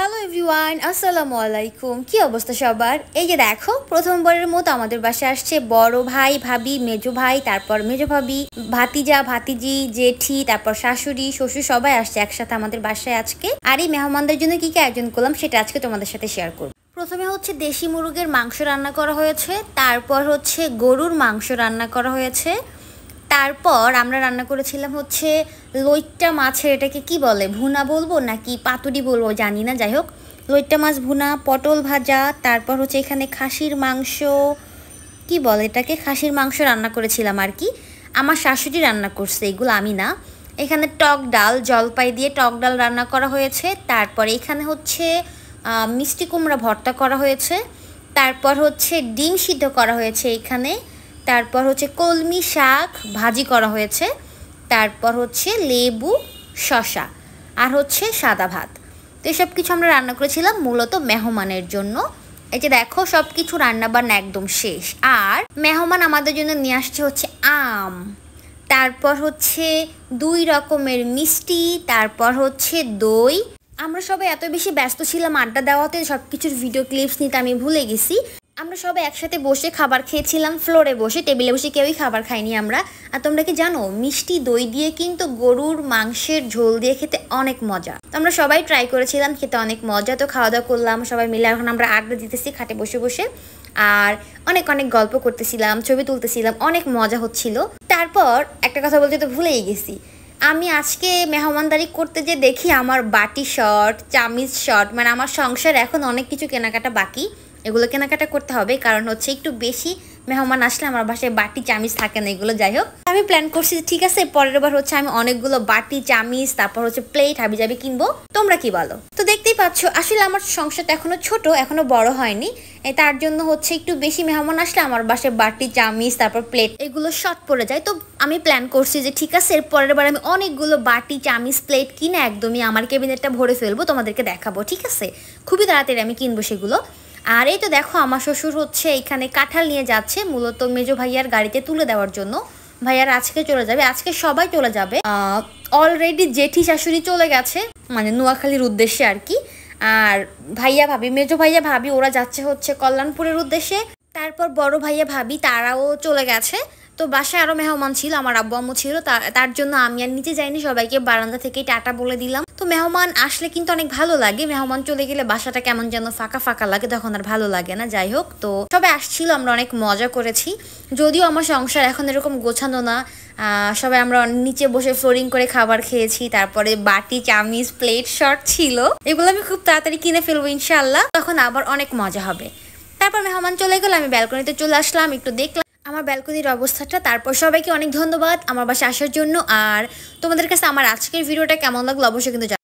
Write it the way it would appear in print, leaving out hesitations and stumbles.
Hello everyone, আসসালামু আলাইকুম। কি অবস্থা সবার? এই যে দেখো, প্রথমবারের মতো আমাদের বাসায় আসছে বড় ভাই, ভাবি, মেজো ভাই, তারপর মেজো ভাবি, ভাতিজা, ভাতিজি, জেঠি, তারপর শাশুড়ি, শ্বশুর সবাই আসছে একসাথে আমাদের বাসায় আজকে। আর এই মেহমানদের জন্য কি কি আয়োজন করলাম সেটা আজকে তোমাদের সাথে শেয়ার করব। প্রথমে হচ্ছে দেশি মুরগের মাংস রান্না করা হয়েছে, তারপর হচ্ছে গরুর মাংস রান্না করা হয়েছে, তারপর আমরা রান্না করেছিলাম হচ্ছে লইট্টা মাছের, এটাকে কি বলে, ভুনা বলবো নাকি পাতুরি বলবো জানি না, যাই হোক লইট্টা মাছ ভুনা, পটল ভাজা, তারপর হচ্ছে এখানে খাসির মাংস, কি বলে এটাকে, খাসির মাংস রান্না করেছিলাম আর কি। আমার শাশুড়ি রান্না করছে, এগুলো আমি না। এখানে টক ডাল, জলপাই দিয়ে টক ডাল রান্না করা হয়েছে। তারপর এখানে হচ্ছে মিষ্টি কুমড়া ভর্তা করা হয়েছে। তারপর হচ্ছে ডিম সিদ্ধ করা হয়েছে এখানে। তারপর হচ্ছে কলমি শাক ভাজি করা হয়েছে। তারপর হচ্ছে লেবু, শসা, আর হচ্ছে সাদা ভাত। তো এসব কিছু আমরা রান্না করেছিলাম মূলত মেহমানের জন্য। এই যে দেখো, সব কিছু রান্নাবান্না একদম শেষ। আর মেহমান আমাদের জন্য নিয়ে আসছে হচ্ছে আম, তারপর হচ্ছে 2 রকমের মিষ্টি, তারপর হচ্ছে দই। আমরা সবাই এত বেশি ব্যস্ত ছিলাম আড্ডা দেওয়াতে, সব কিছুর ভিডিও ক্লিপস নিতে আমি ভুলে গেছি। আমরা সবাই একসাথে বসে খাবার খেয়েছিলাম, ফ্লোরে বসে, টেবিলে বসে কেউই খাবার খাইনি আমরা। আর তোমরা কি জানো, মিষ্টি দই দিয়ে কিন্তু গরুর মাংসের ঝোল দিয়ে খেতে অনেক মজা। তো আমরা সবাই ট্রাই করেছিলাম, খেতে অনেক মজা। তো খাওয়া দাওয়া করলাম সবাই মিলে, এখন আমরা আড্ডা দিতেছি খাটে বসে বসে, আর অনেক অনেক গল্প করতেছিলাম, ছবি তুলতেছিলাম, অনেক মজা হচ্ছিল। তারপর একটা কথা বলতে তো ভুলেই গেছি, আমি আজকে মেহমানদারি করতে যে দেখি আমার বাটি শর্ট, চামিচ শর্ট, মানে আমার সংসার এখন অনেক কিছু কেনাকাটা বাকি, এগুলো কেনাকাটা করতে হবে। কারণ হচ্ছে একটু বেশি মেহমান আসলে আমার বাসায় বাটি চামিচ থাকে না, এগুলো যাই হোক। আমি প্ল্যান করছি ঠিক আছে, পরের বার হচ্ছে আমি অনেকগুলো বাটি চামিচ, তারপর হচ্ছে প্লেট হাবি যাবি কিনবো। তোমরা কি বলো? তো দেখতেই পাচ্ছ, আসলে আমার সংসারটা এখনো ছোট, এখনো বড় হয়নি। তার জন্য হচ্ছে একটু বেশি মেহমান আসলে আমার বাসায় বাটি চামিচ, তারপর প্লেট, এগুলো শর্ট পড়ে যায়। তো আমি প্ল্যান করছি যে ঠিক আছে, এর পরের বার আমি অনেকগুলো বাটি চামিচ প্লেট কিনে একদমই আমার ক্যাবিনেটটা ভরে ফেলবো, তোমাদেরকে দেখাবো, ঠিক আছে? খুবই তাড়াতাড়ি আমি কিনবো সেগুলো। আর এই তো দেখো, আমার শ্বশুর হচ্ছে এখানে কাঁঠাল নিয়ে যাচ্ছে মূলত মেজো ভাইয়ার গাড়িতে তুলে দেওয়ার জন্য। ভাইয়ার আজকে চলে যাবে, আজকে সবাই চলে যাবে। অলরেডি জেঠি শাশুড়ি চলে গেছে, মানে নোয়াখালীর উদ্দেশ্যে আর কি। আর ভাইয়া ভাবি, মেজো ভাইয়া ভাবি, ওরা যাচ্ছে হচ্ছে কল্যাণপুরের উদ্দেশ্যে। তারপর বড় ভাইয়া ভাবি তারাও চলে গেছে। তো বাসায় আরও মেহমান ছিল, আমার আব্বু আম্মু ছিল, তার জন্য আমি আর নিচে যাইনি, সবাইকে বারান্দা থেকেই টাটা বলে দিলাম। তো মেহমান আসলে কিন্তু অনেক ভালো লাগে, মেহমান চলে গেলে বাসাটা কেমন যেন ফাঁকা ফাঁকা লাগে, তখন আর ভালো লাগে না। যাই হোক, তো সবাই আসছিল, আমরা অনেক মজা করেছি। যদিও আমার সংসার এখন এরকম গোছানো না, সবাই আমরা নিচে বসে ফ্লোরিং করে খাবার খেয়েছি। তারপরে বাটি চামিচ প্লেট শর্ট ছিল, এগুলো আমি খুব তাড়াতাড়ি কিনে ফেলবো ইনশাল্লাহ, তখন আবার অনেক মজা হবে। তারপর মেহমান চলে গেল, আমি ব্যালকনিতে চলে আসলাম, একটু দেখলাম আমার ব্যালকনির অবস্থাটা। তারপর সবাইকে অনেক ধন্যবাদ আমার বাসায় আসার জন্য। আর তোমাদের কাছে আমার আজকের ভিডিওটা কেমন লাগলো অবশ্যই কিন্তু